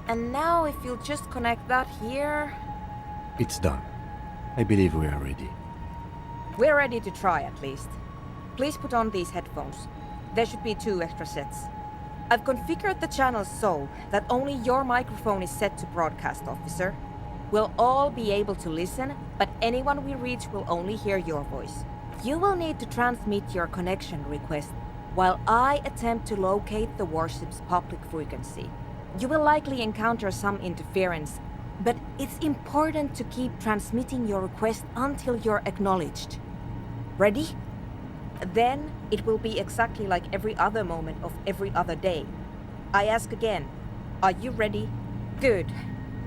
And now if you'll just connect that here... It's done. I believe we are ready. We're ready to try at least. Please put on these headphones. There should be 2 extra sets. I've configured the channels so that only your microphone is set to broadcast, officer. We'll all be able to listen, but anyone we reach will only hear your voice. You will need to transmit your connection request while I attempt to locate the warship's public frequency. You will likely encounter some interference, but it's important to keep transmitting your request until you're acknowledged. Ready? Then it will be exactly like every other moment of every other day. I ask again, are you ready? Good.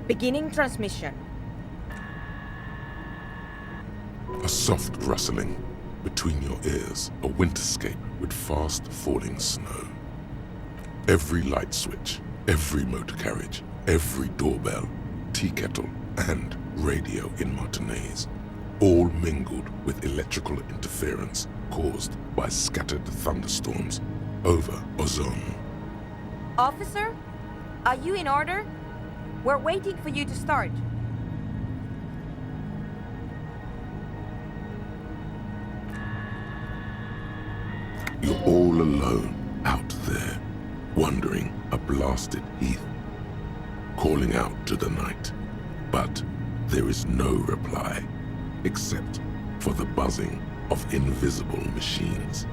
Beginning transmission. A soft rustling. Between your ears, a winterscape with fast falling snow. Every light switch, every motor carriage, every doorbell, tea kettle, and radio in Martinez, all mingled with electrical interference caused by scattered thunderstorms over Ozone. Officer, are you in order? We're waiting for you to start. You're all alone out there, wandering a blasted heath, calling out to the night. But there is no reply, except for the buzzing of invisible machines.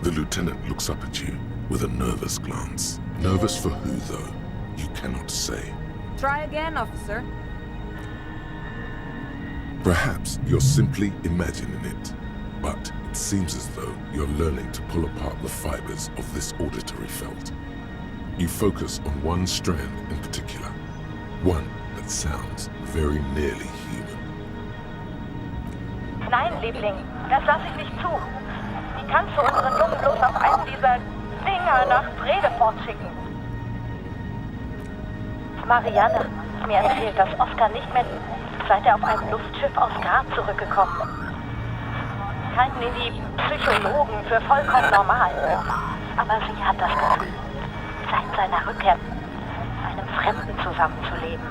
The lieutenant looks up at you with a nervous glance. Nervous for who, though? You cannot say. Try again, officer. Perhaps you're simply imagining it, but it seems as though you're learning to pull apart the fibers of this auditory felt. You focus on one strand in particular, one that sounds very nearly human. Nein, Liebling, das lasse ich nicht zu. Wie kannst du unseren Jungen bloß auf einen dieser Dinger nach Bredefort schicken? Marianne, mir erzählt, dass Oscar nicht mehr, seit er auf einem Luftschiff aus Graz zurückgekommen ist. Halten ihn die Psychologen für vollkommen normal. Aber sie hat das Gefühl, seit seiner Rückkehr mit einem Fremden zusammenzuleben.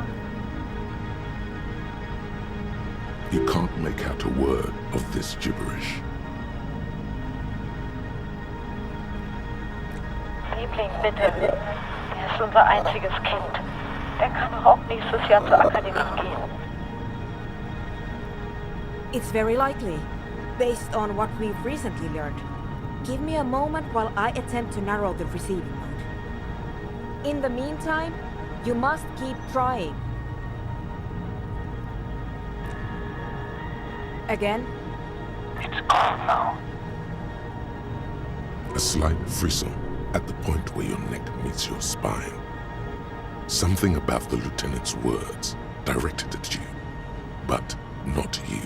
You can't make out a word of this gibberish. Liebling, bitte. Er ist unser einziges Kind. Er kann doch auch nächstes Jahr zur Akademie gehen. It's very likely, based on what we've recently learned. Give me a moment while I attempt to narrow the receiving mode. In the meantime, you must keep trying. Again? It's cold now. A slight frisson at the point where your neck meets your spine. Something about the lieutenant's words directed at you, but not you.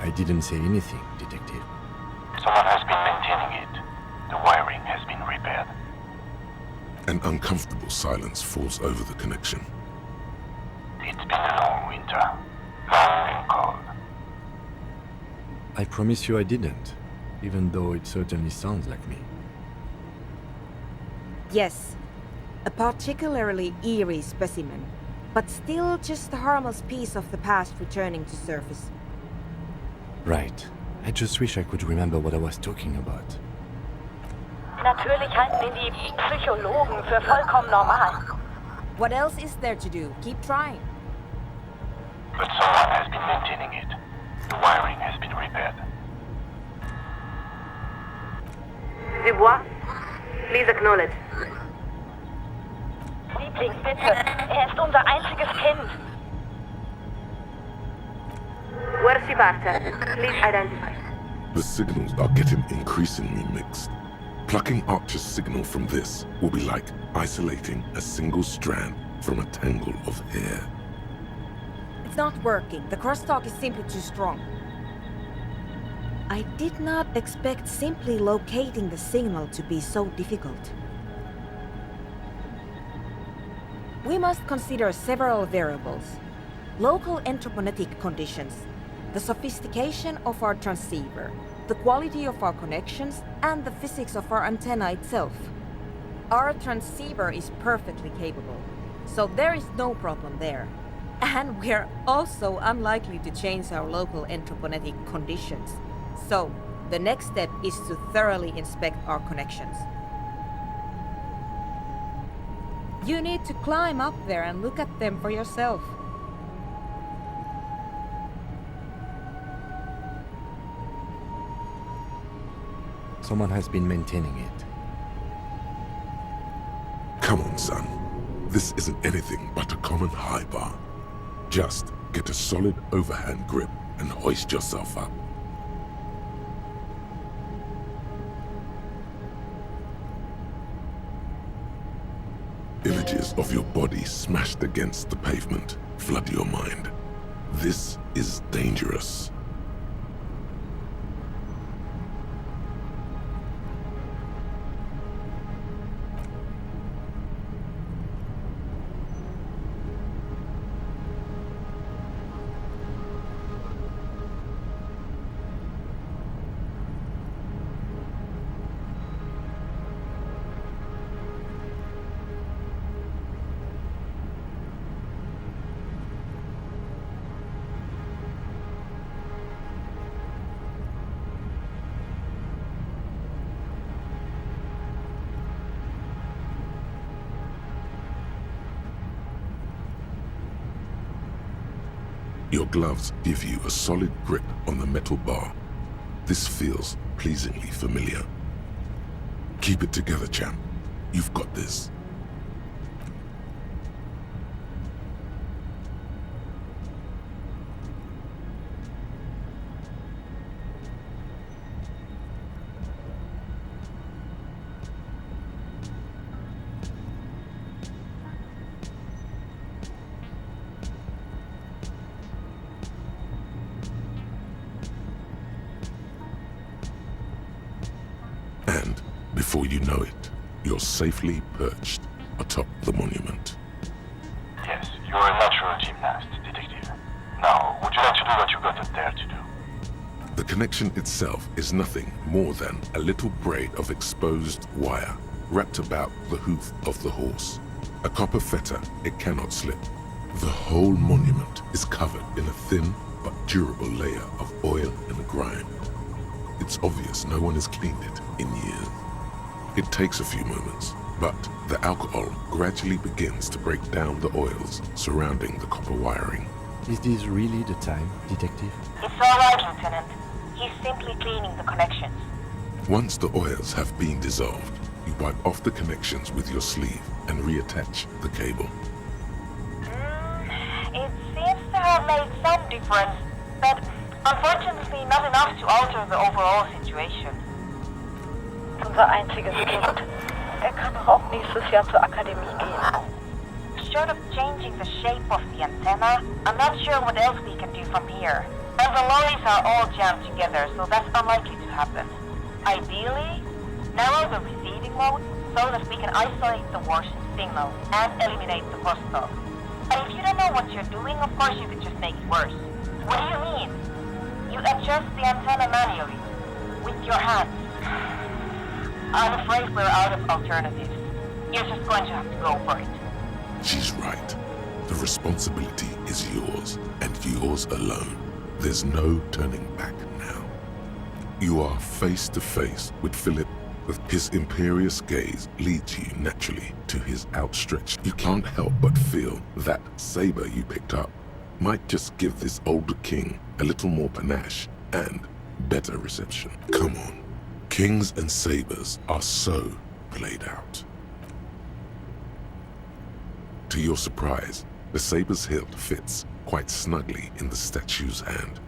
I didn't say anything, Detective. Someone has been maintaining it. The wiring has been repaired. An uncomfortable silence falls over the connection. It's been a long winter. Long and cold. I promise you I didn't, even though it certainly sounds like me. Yes, a particularly eerie specimen, but still just a harmless piece of the past returning to surface. Right. I just wish I could remember what I was talking about. Natürlich halten ihn die Psychologen für vollkommen normal. What else is there to do? Keep trying. But someone has been maintaining it. The wiring has been repaired. Dubois, please acknowledge. Liebling, bitte. Er ist unser einziges Kind. Warship Archer, please identify. The signals are getting increasingly mixed. Plucking Archer's signal from this will be like isolating a single strand from a tangle of hair. It's not working. The crosstalk is simply too strong. I did not expect simply locating the signal to be so difficult. We must consider several variables. Local anthroponetic conditions, the sophistication of our transceiver, the quality of our connections, and the physics of our antenna itself. Our transceiver is perfectly capable. So there is no problem there. And we're also unlikely to change our local anthroponetic conditions. So the next step is to thoroughly inspect our connections. You need to climb up there and look at them for yourself. Someone has been maintaining it. Come on, son. This isn't anything but a common high bar. Just get a solid overhand grip and hoist yourself up. Images of your body smashed against the pavement flood your mind. This is dangerous. Your gloves give you a solid grip on the metal bar. This feels pleasingly familiar. Keep it together, champ. You've got this. And before you know it, you're safely perched atop the monument. Yes, you're a natural gymnast, detective. Now, would you like to do what you got up there to do? The connection itself is nothing more than a little braid of exposed wire wrapped about the hoof of the horse. A copper fetter, it cannot slip. The whole monument is covered in a thin but durable layer of oil and grime. It's obvious no one has cleaned it in years. It takes a few moments, but the alcohol gradually begins to break down the oils surrounding the copper wiring. Is this really the time, detective? It's all right, Lieutenant. He's simply cleaning the connections. Once the oils have been dissolved, you wipe off the connections with your sleeve and reattach the cable. It seems to have made some difference, but unfortunately not enough to alter the overall situation. Unser einziges Kind. Er kann doch auch nächstes Jahr zur Akademie gehen. Short of changing the shape of the antenna, I'm not sure what else we can do from here. And the lorries are all jammed together, so that's unlikely to happen. Ideally, narrow the receiving mode so that we can isolate the warship signal and eliminate the crosstalk. And if you don't know what you're doing, of course you could just make it worse. What do you mean? You adjust the antenna manually, with your hands. I'm afraid we're out of alternatives. You're just going to have to go for it. She's right. The responsibility is yours, and yours alone. There's no turning back now. You are face to face with Philip. His imperious gaze leads you naturally to his outstretched. You can't help but feel that saber you picked up might just give this older king a little more panache and better reception. Come on. Kings and sabers are so played out. To your surprise, the saber's hilt fits quite snugly in the statue's hand.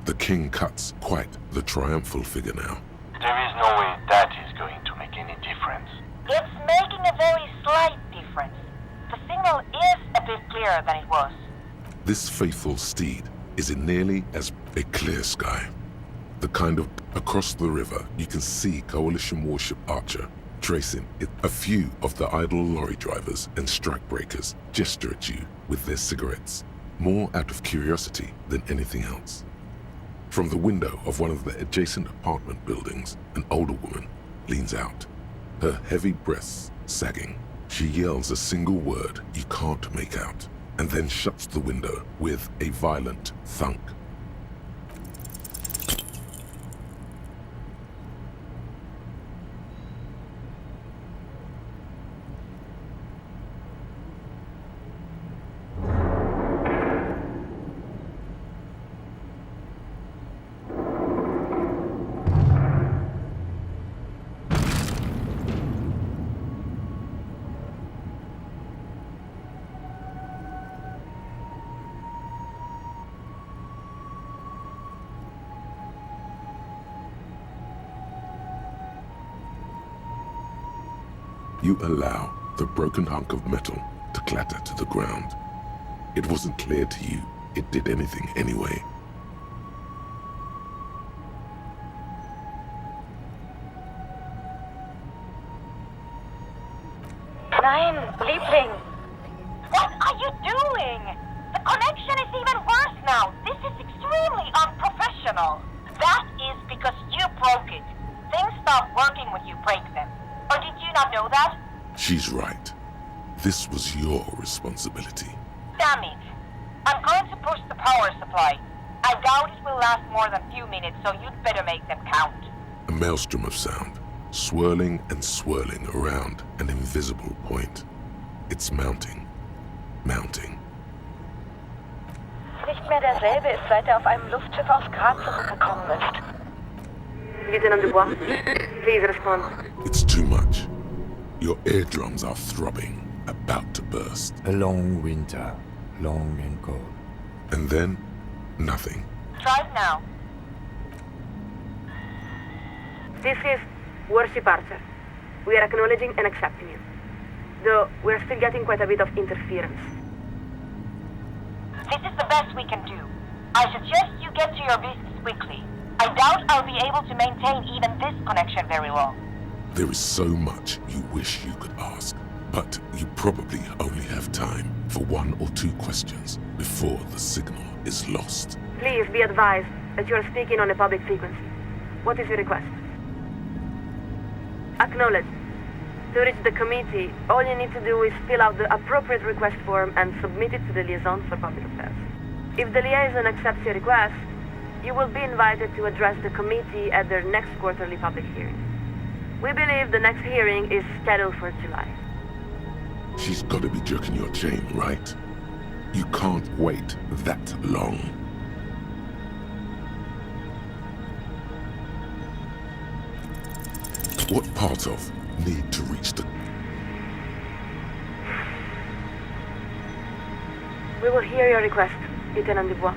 The king cuts quite the triumphal figure now. There is no way that is going to make any difference. It's making a very slight difference. The signal is a bit clearer than it was. This faithful steed is in nearly as a clear sky. The kind of across the river, you can see Coalition warship Archer tracing it. A few of the idle lorry drivers and strikebreakers gesture at you with their cigarettes, more out of curiosity than anything else. From the window of one of the adjacent apartment buildings, an older woman leans out, her heavy breasts sagging. She yells a single word you can't make out, and then shuts the window with a violent thunk. You allow the broken hunk of metal to clatter to the ground. It wasn't clear to you it did anything anyway. Nein, Liebling! What are you doing? The connection is even worse now. This is extremely unprofessional. That is because you broke it. Things stop working when you break them. Or did you not know that? She's right. This was your responsibility. Damn it. I'm going to push the power supply. I doubt it will last more than a few minutes, so you'd better make them count. A maelstrom of sound, swirling and swirling around an invisible point. It's mounting, mounting. Nicht mehr derselbe ist, seit er auf einem Luftschiff aus Grad zurückgekommen ist. Lieutenant Dubois, please respond. It's too much. Your eardrums are throbbing, about to burst. A long winter, long and cold. And then, nothing. Drive now. This is Worship Archer. We are acknowledging and accepting you. Though we're still getting quite a bit of interference. This is the best we can do. I suggest you get to your business quickly. I doubt I'll be able to maintain even this connection very long. There is so much you wish you could ask, but you probably only have time for 1 or 2 questions before the signal is lost. Please be advised that you are speaking on a public frequency. What is your request? Acknowledge. To reach the committee, all you need to do is fill out the appropriate request form and submit it to the Liaison for Public Affairs. If the liaison accepts your request, you will be invited to address the committee at their next quarterly public hearing. We believe the next hearing is scheduled for July. She's got to be jerking your chain, right? You can't wait that long. What part of need to reach the... We will hear your request, Lieutenant Dubois.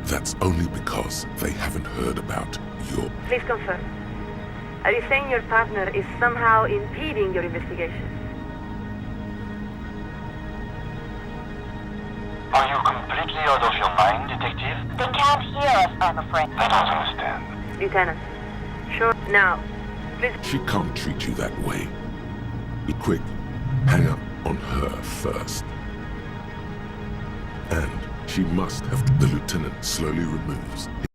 That's only because they haven't heard about your... Please confirm. Are you saying your partner is somehow impeding your investigation? Are you completely out of your mind, Detective? They can't hear us, I'm afraid. I don't understand. Lieutenant. Sure. Now, please... She can't treat you that way. Be quick, hang up on her first. And she must have... The lieutenant slowly removes